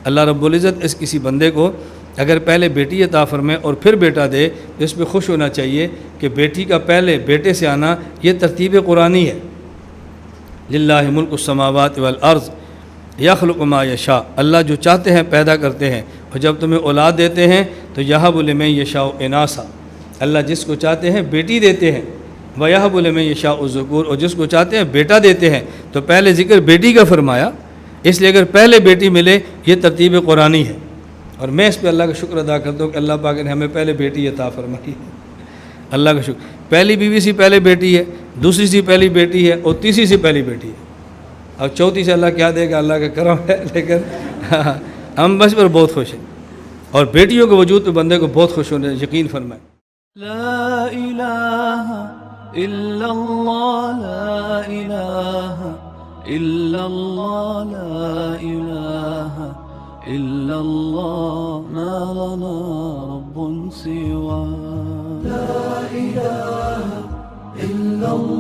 اللہ رب العزت اس کسی بندے کو اگر پہلے بیٹی عطا فرمائے اور پھر بیٹا دے تو اس پہ خوش ہونا چاہیے کہ بیٹی کا پہلے بیٹے سے آنا یہ ترتیب قرآنی ہے۔ للہ ملک السماوات والارض یخلق ما یشاء، اللہ جو چاہتے ہیں پیدا کرتے ہیں، اور جب تمہیں اولاد دیتے ہیں تو یہب لمن یشاء اناثا، اللہ جس کو چاہتے ہیں بیٹی دیتے ہیں، ویہب لمن یشاء الذکور، اور جس کو چاہتے ہیں بیٹا دیتے ہیں۔ تو پہلے ذکر بیٹی کا فرمایا، اس لیے اگر پہلے بیٹی ملے یہ ترتیب قرآنی ہے، اور میں اس پہ اللہ کا شکر ادا کرتا ہوں کہ اللہ پاک نے ہمیں پہلے بیٹی عطا فرمائی ہے۔ اللہ کا شکر، پہلی بیوی سے پہلے بیٹی ہے، دوسری سے پہلی بیٹی ہے، اور تیسری سے پہلی بیٹی ہے، اور چوتھی سے اللہ کیا دے گا اللہ کا کرم ہے، لیکن ہم بس پر بہت خوش ہیں، اور بیٹیوں کے وجود پہ بندے کو بہت خوش ہونے یقین فرمائیں۔ لا الہ الا اللہ، لا الہ الا اللہ، لا الہ الا اللہ، ما لنا رب سوا، لا الہ الا اللہ۔